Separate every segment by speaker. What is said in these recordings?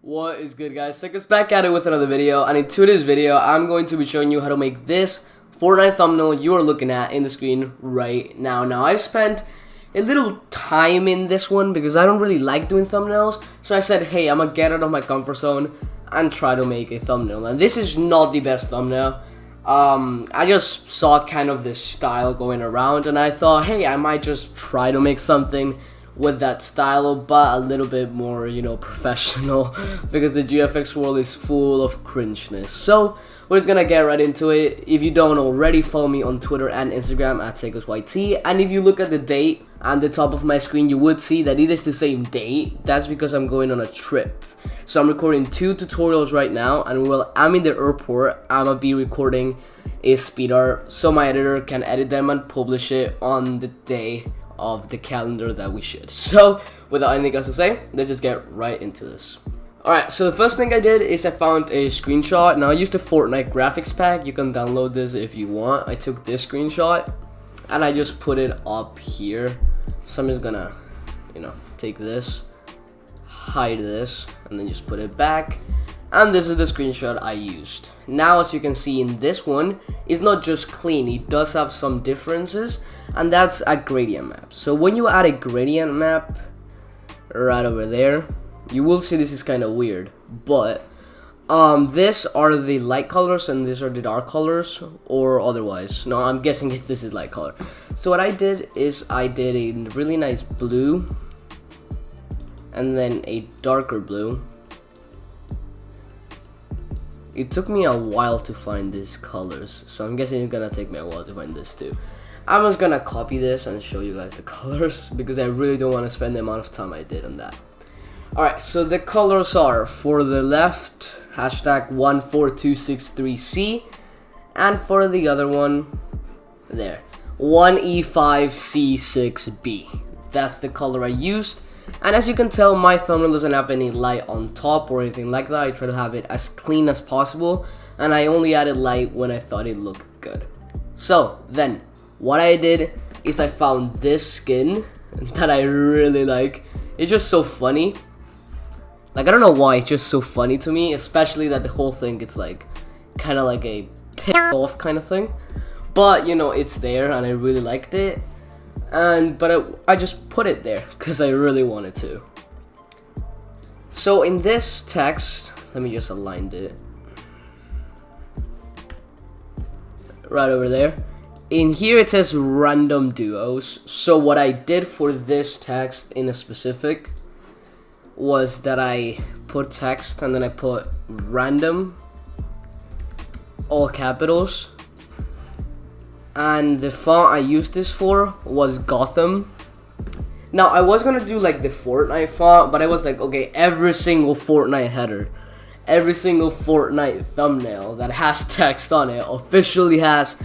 Speaker 1: What is good, guys? Sacoz back at it with another video, and in today's video I'm going to be showing you how to make this Fortnite thumbnail you are looking at in the screen right now. Now, I spent a little time in this one because I don't really like doing thumbnails, so I said, hey, I'm gonna get out of my comfort zone and try to make a thumbnail. And this is not the best thumbnail. I just saw kind of this style going around, and I thought, hey, I might just try to make something with that style, but a little bit more, professional, because the GFX world is full of cringeness. So we're just gonna get right into it. If you don't already, follow me on Twitter and Instagram at SacozYT, and if you look at the date on the top of my screen, you would see that it is the same date. That's because I'm going on a trip. So I'm recording 2 tutorials right now, and while I'm in the airport, I'm gonna be recording a speed art so my editor can edit them and publish it on the day of the calendar that we should. So without anything else to say, let's just get right into this. Alright, so the first thing I did is I found a screenshot. Now, I used the Fortnite graphics pack. You can download this if you want. I took this screenshot and I just put it up here. So I'm just gonna, take this, hide this, and then just put it back. And this is the screenshot I used. Now, as you can see in this one, it's not just clean, it does have some differences, and that's a gradient map. So when you add a gradient map right over there, you will see this is kind of weird, but these are the light colors and these are the dark colors, or otherwise. No, I'm guessing this is light color. So what I did is I did a really nice blue and then a darker blue. It took me a while to find these colors, so I'm guessing it's gonna take me a while to find this too. I'm just gonna copy this and show you guys the colors because I really don't want to spend the amount of time I did on that. Alright, so the colors are, for the left, hashtag 14263C, and for the other one, there, 1E5C6B. That's the color I used. And as you can tell, my thumbnail doesn't have any light on top or anything like that. I try to have it as clean as possible, and I only added light when I thought it looked good. So then, what I did is I found this skin that I really like. It's just so funny. Like, I don't know why, it's just so funny to me, especially that the whole thing, it's like, kind of like a piss off kind of thing. But, it's there, and I really liked it. But I just put it there because I really wanted to. So in this text, let me just align it right over there. In here it says random duos. So what I did for this text in a specific was that I put text and then I put random, all capitals. And the font I used this for was Gotham. Now, I was gonna do like the Fortnite font, but I was like, okay, every single Fortnite header, every single Fortnite thumbnail that has text on it officially has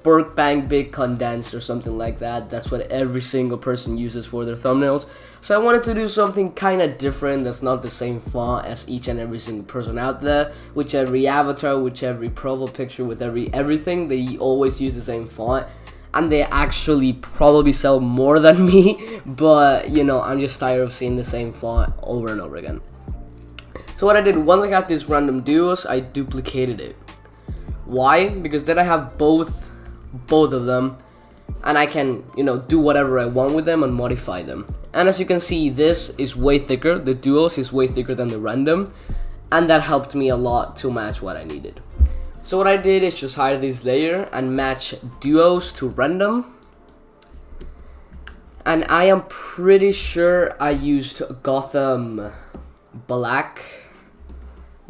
Speaker 1: Burk Bang Big Condensed or something like that. That's what every single person uses for their thumbnails. So I wanted to do something kind of different that's not the same font as each and every single person out there. With every avatar, with every profile picture, with everything, they always use the same font. And they actually probably sell more than me. But, I'm just tired of seeing the same font over and over again. So what I did, once I got these random duos, I duplicated it. Why? Because then I have both of them, and I can do whatever I want with them and modify them. And as you can see, this is way thicker, the duos is way thicker than the random, and that helped me a lot to match what I needed. So what I did is just hide this layer and match duos to random, and I am pretty sure I used Gotham Black.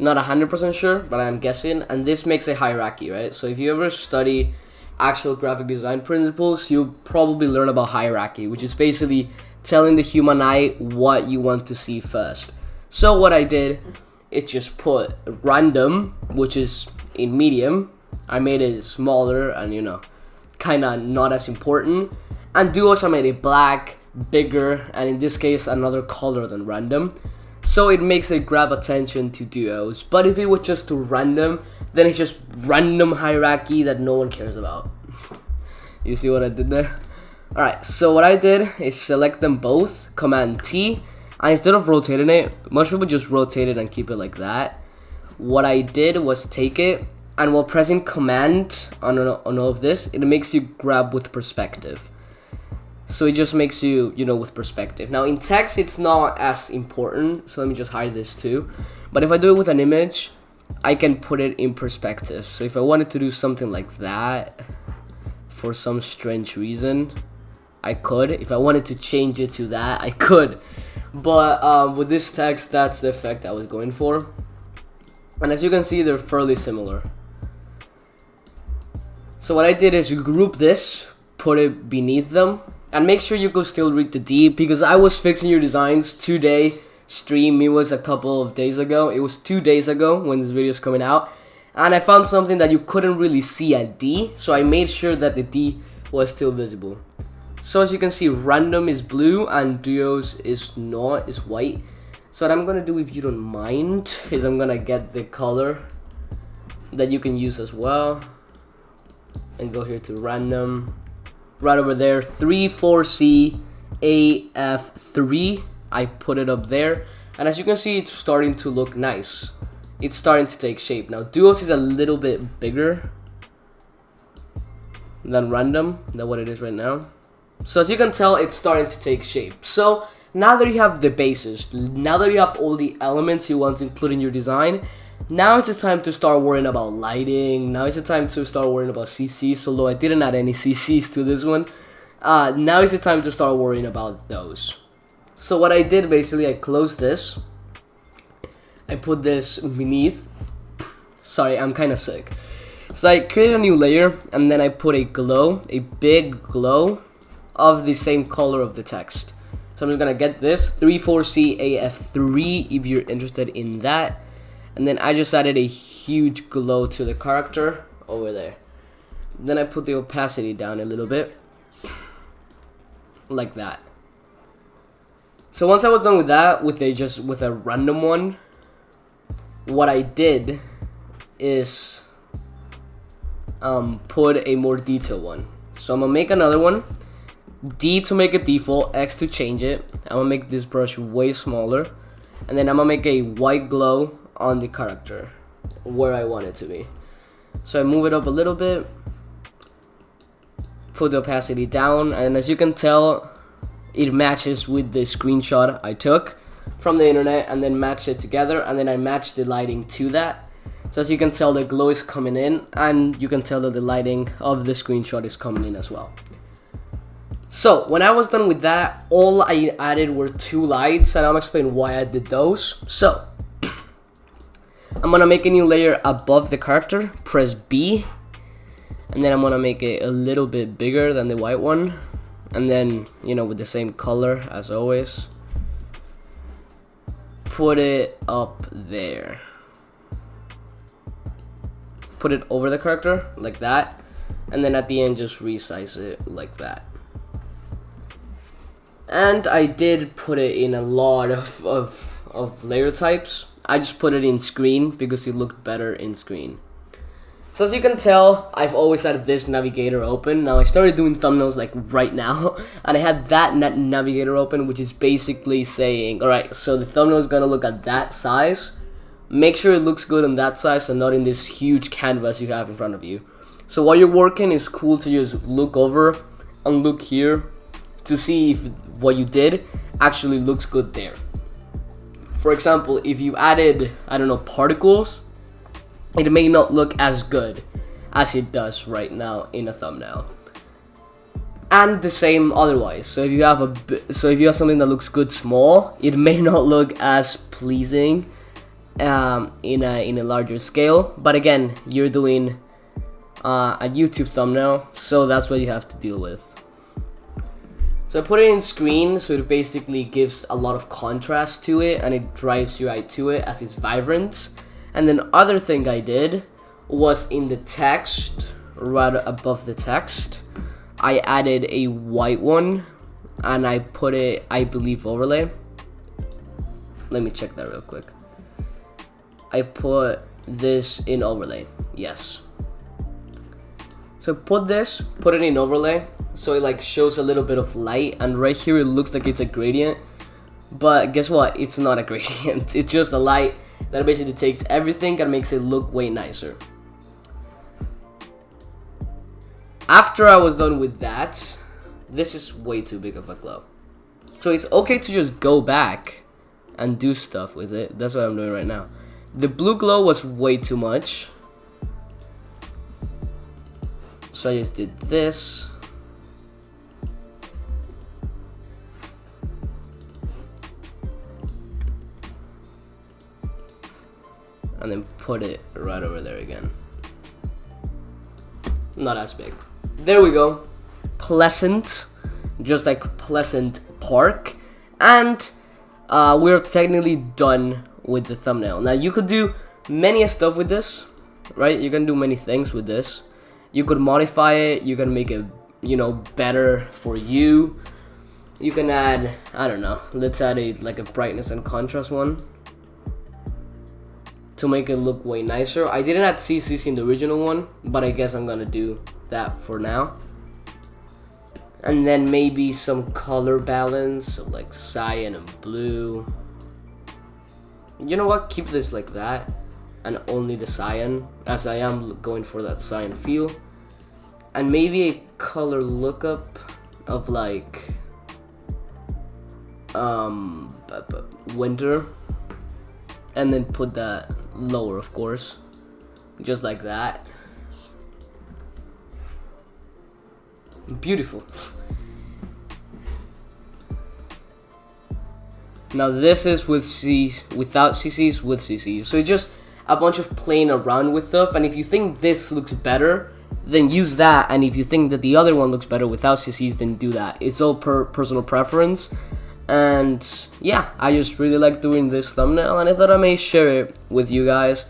Speaker 1: Not 100% sure, but I'm guessing. And this makes a hierarchy, right? So if you ever study actual graphic design principles, you'll probably learn about hierarchy, which is basically telling the human eye what you want to see first. So what I did is just put random, which is in medium. I made it smaller and, kind of not as important. And duos, I made it black, bigger, and in this case, another color than random. So it makes it grab attention to duos. But if it was just to random, then it's just random hierarchy that no one cares about. You see what I did there? Alright, so what I did is select them both, Command T, And instead of rotating it, most people just rotate it and keep it like that. What I did was take it, and while pressing command on all of this, it makes you grab with perspective. So it just makes you, you know, with perspective. Now in text, it's not as important, so let me just hide this too. But if I do it with an image, I can put it in perspective. So if I wanted to do something like that, for some strange reason, I could. If I wanted to change it to that, I could. But with this text, that's the effect I was going for. And as you can see, they're fairly similar. So what I did is group this, put it beneath them, and make sure you go still read the D, because I was fixing your designs today. Stream, it was a couple of days ago. It was 2 days ago when this video is coming out, and I found something that you couldn't really see at D, so I made sure that the D was still visible. So as you can see, random is blue and duos is not, is white. So what I'm gonna do, if you don't mind, is I'm gonna get the color that you can use as well, and go here to random, right over there, 34C AF3. I put it up there, and as you can see, it's starting to look nice. It's starting to take shape. Now duos is a little bit bigger than random, than what it is right now. So as you can tell, it's starting to take shape. So now that you have the basis, now that you have all the elements you want to include in your design, now it's the time to start worrying about lighting. Now it's the time to start worrying about CCs, although I didn't add any CCs to this one. Now is the time to start worrying about those. So what I did, basically, I closed this. I put this beneath. Sorry, I'm kind of sick. So I created a new layer, and then I put a glow, a big glow of the same color of the text. So I'm just gonna get this 34CAF3 if you're interested in that, and then I just added a huge glow to the character over there. Then I put the opacity down a little bit, like that. So once I was done with that, with a random one, what I did is put a more detailed one. So I'm gonna make another one. D to make it default, X to change it. I'm gonna make this brush way smaller, and then I'm gonna make a white glow on the character where I want it to be. So I move it up a little bit, put the opacity down, and as you can tell, it matches with the screenshot I took from the internet, and then matched it together, and then I matched the lighting to that. So as you can tell, the glow is coming in, and you can tell that the lighting of the screenshot is coming in as well. So when I was done with that, all I added were 2 lights, and I'm gonna explain why I did those. So I'm gonna make a new layer above the character, press B, and then I'm gonna make it a little bit bigger than the white one, and then, you know, with the same color as always, put it up there, put it over the character like that, and then at the end just resize it like that. And I did put it in a lot of layer types. I just put it in screen because it looked better in screen. So as you can tell, I've always had this navigator open. Now I started doing thumbnails like right now, and I had that navigator open, which is basically saying, alright, so the thumbnail is gonna look at that size. Make sure it looks good on that size and not in this huge canvas you have in front of you. So while you're working, it's cool to just look over and look here to see if what you did actually looks good there. For example, if you added, I don't know, particles, it may not look as good as it does right now in a thumbnail. And the same otherwise. So if you have something that looks good small, it may not look as pleasing in a larger scale. But again, you're doing a YouTube thumbnail, so that's what you have to deal with. So I put it in screen, so it basically gives a lot of contrast to it, and it drives your eye to it as it's vibrant. And then other thing I did was in the text, right above the text, I added a white one, and I put it, I believe, overlay. Let me check that real quick. I put this in overlay, yes. So put it in overlay, so it like shows a little bit of light, and right here it looks like it's a gradient, but guess what? It's not a gradient. It's just a light that basically takes everything and makes it look way nicer. After I was done with that, this is way too big of a glow. So it's okay to just go back and do stuff with it. That's what I'm doing right now. The blue glow was way too much, so I just did this. And then put it right over there again. Not as big. There we go. Pleasant. Just like Pleasant Park. And we're technically done with the thumbnail. Now you could do many stuff with this, right? You can do many things with this. You could modify it. You can make it, you know, better for you. You can add, I don't know, let's add like a brightness and contrast one to make it look way nicer. I didn't add CCs in the original one, but I guess I'm gonna do that for now. And then maybe some color balance, so like cyan and blue. You know what? Keep this like that, and only the cyan, as I am going for that cyan feel. And maybe a color lookup of like winter, and then put that lower, of course, just like that. Beautiful. Now this is with C's, without CCs, with CCs. So it's just a bunch of playing around with stuff, and if you think this looks better, then use that, and if you think that the other one looks better without CCs, then do that. It's all per personal preference. And yeah, I just really like doing this thumbnail, and I thought I may share it with you guys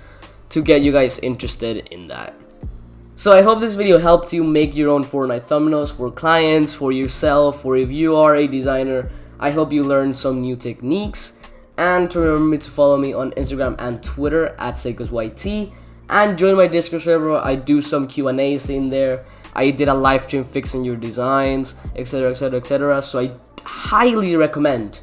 Speaker 1: to get you guys interested in that. So I hope this video helped you make your own Fortnite thumbnails for clients, for yourself, or if you are a designer. I hope you learned some new techniques, and to remember to follow me on Instagram and Twitter at SacozYT, and join my Discord server. I do some Q&As in there. I did a live stream fixing your designs, etc, etc, etc. So I highly recommend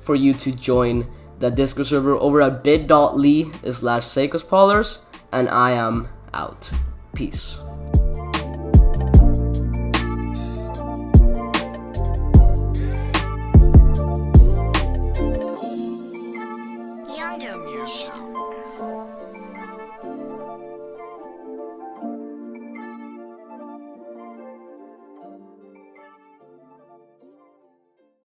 Speaker 1: for you to join the Discord server over at bit.ly/SacozPolars, and I am out. Peace.